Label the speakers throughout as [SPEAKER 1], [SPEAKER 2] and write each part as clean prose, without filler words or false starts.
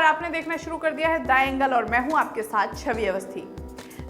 [SPEAKER 1] आपने देखना शुरू कर दिया है द एंगल और मैं हूं आपके साथ छवि अवस्थी।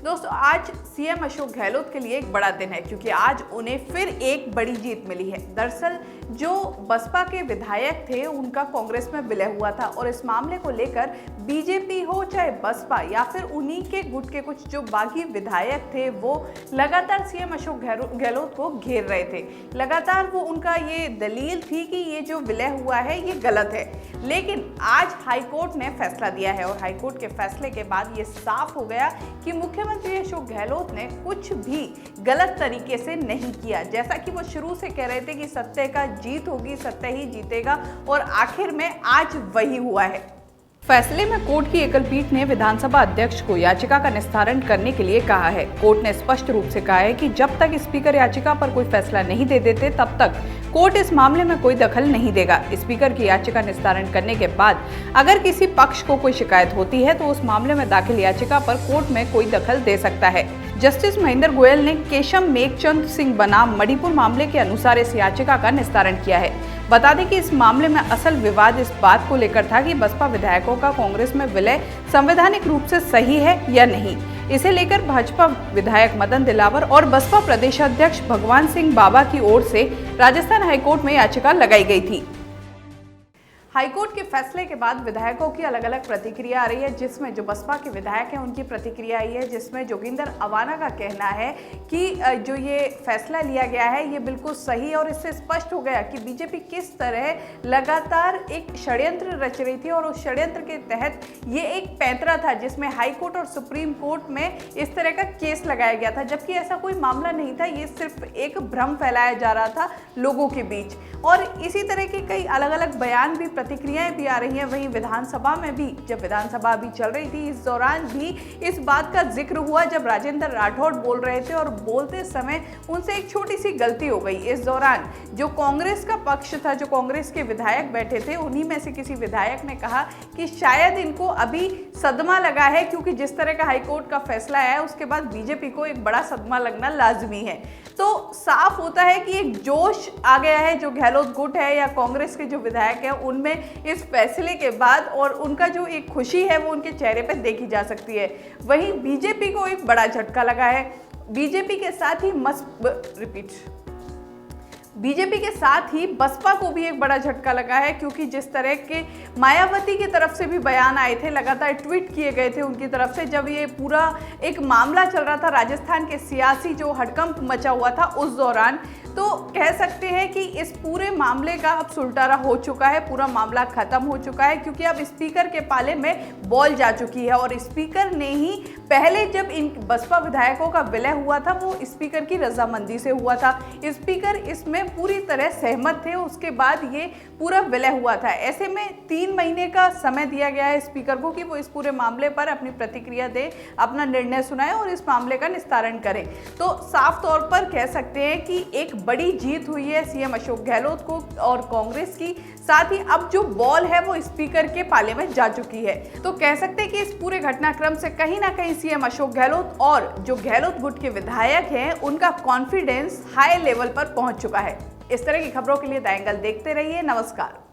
[SPEAKER 1] दोस्तों, आज सीएम अशोक गहलोत के लिए एक बड़ा दिन है क्योंकि आज उन्हें फिर एक बड़ी जीत मिली है। दरअसल जो बसपा के विधायक थे उनका कांग्रेस में विलय हुआ था और इस मामले को लेकर बीजेपी हो चाहे बसपा या फिर उन्हीं के गुट के कुछ जो बागी विधायक थे वो लगातार सीएम अशोक गहलोत को घेर रहे थे। लगातार वो उनका ये दलील थी कि ये जो विलय हुआ है ये गलत है। लेकिन आज हाईकोर्ट ने फैसला दिया है और हाईकोर्ट के फैसले के बाद ये साफ हो गया कि मुख्यमंत्री अशोक गहलोत ने कुछ भी गलत तरीके से नहीं किया। जैसा कि वो शुरू से कह रहे थे कि सत्य का जीत होगी, सत्य ही जीतेगा, और आखिर में आज वही हुआ है। फैसले में कोर्ट की एकल पीठ ने विधानसभा अध्यक्ष को याचिका का निस्तारण करने के लिए कहा है। कोर्ट ने स्पष्ट रूप से कहा है कि जब तक स्पीकर याचिका पर कोई फैसला नहीं दे देते तब तक कोर्ट इस मामले में कोई दखल नहीं देगा। स्पीकर की याचिका निस्तारण करने के बाद अगर किसी पक्ष को कोई शिकायत होती है तो उस मामले में दाखिल याचिका पर कोर्ट में कोई दखल दे सकता है। जस्टिस महेंद्र गोयल ने केशम मेघचंद सिंह बनाम मणिपुर मामले के अनुसार इस याचिका का निस्तारण किया है। बता दें कि इस मामले में असल विवाद इस बात को लेकर था कि बसपा विधायकों का कांग्रेस में विलय संवैधानिक रूप से सही है या नहीं। इसे लेकर भाजपा विधायक मदन दिलावर और बसपा प्रदेशाध्यक्ष भगवान सिंह बाबा की ओर से राजस्थान हाईकोर्ट में याचिका लगाई गई थी। हाईकोर्ट के फैसले के बाद विधायकों की अलग अलग प्रतिक्रिया आ रही है, जिसमें जो बसपा के विधायक हैं उनकी प्रतिक्रिया आई है, जिसमें जोगिंदर अवाना का कहना है कि जो ये फैसला लिया गया है ये बिल्कुल सही और इससे स्पष्ट हो गया कि बीजेपी किस तरह लगातार एक षड्यंत्र रच रही थी और उस षड्यंत्र के तहत ये एक पैंतरा था जिसमें हाईकोर्ट और सुप्रीम कोर्ट में इस तरह का केस लगाया गया था, जबकि ऐसा कोई मामला नहीं था। ये सिर्फ एक भ्रम फैलाया जा रहा था लोगों के बीच। और इसी तरह के कई अलग अलग बयान भी, प्रतिक्रियाएं भी आ रही हैं। वहीं विधानसभा में भी, जब विधानसभा अभी चल रही थी, इस दौरान भी इस बात का जिक्र हुआ जब राजेंद्र राठौड़ बोल रहे थे और बोलते समय उनसे एक छोटी सी गलती हो गई। इस दौरान जो कांग्रेस का पक्ष था, जो कांग्रेस के विधायक बैठे थे, उन्हीं में से किसी विधायक ने कहा कि शायद इनको अभी सदमा लगा है क्योंकि जिस तरह का हाईकोर्ट का फैसला आया उसके बाद बीजेपी को एक बड़ा सदमा लगना लाजमी है। तो साफ होता है कि एक जोश आ गया है जो गहलोत गुट है या कांग्रेस के जो विधायक हैं उनमें इस फैसले के बाद, और उनका जो एक खुशी है वो उनके चेहरे पे देखी जा सकती है। वहीं बीजेपी को एक बड़ा झटका लगा है। बीजेपी के साथ ही बसपा को भी एक बड़ा झटका लगा है क्योंकि जिस तरह के मायावती की तरफ से भी बयान आए थे, लगातार ट्वीट किए गए थे उनकी तरफ से, जब ये पूरा एक मामला चल रहा था, राजस्थान के सियासी जो हड़कंप मचा हुआ था उस दौरान, तो कह सकते हैं कि इस पूरे मामले का अब सुलटारा हो चुका है, पूरा मामला खत्म हो चुका है क्योंकि अब स्पीकर के पाले में बॉल जा चुकी है। और स्पीकर ने ही पहले जब इन बसपा विधायकों का विलय हुआ था वो स्पीकर की रजामंदी से हुआ था। स्पीकर इसमें पूरी तरह सहमत थे, उसके बाद ये पूरा विलय हुआ था। ऐसे में 3 महीने का समय दिया गया है स्पीकर को कि वो इस पूरे मामले पर अपनी प्रतिक्रिया दे, अपना निर्णय सुनाए और इस मामले का निस्तारण करें। तो साफ तौर पर कह सकते हैं कि एक बड़ी जीत हुई है सीएम अशोक गहलोत को और कांग्रेस की। साथ ही अब जो बॉल है वो स्पीकर के पाले में जा चुकी है। तो कह सकते हैं कि इस पूरे घटनाक्रम से कहीं ना कहीं सीएम अशोक गहलोत और जो गहलोत गुट के विधायक हैं उनका कॉन्फिडेंस हाई लेवल पर पहुंच चुका है। इस तरह की खबरों के लिए द एंगल देखते रहिए। नमस्कार।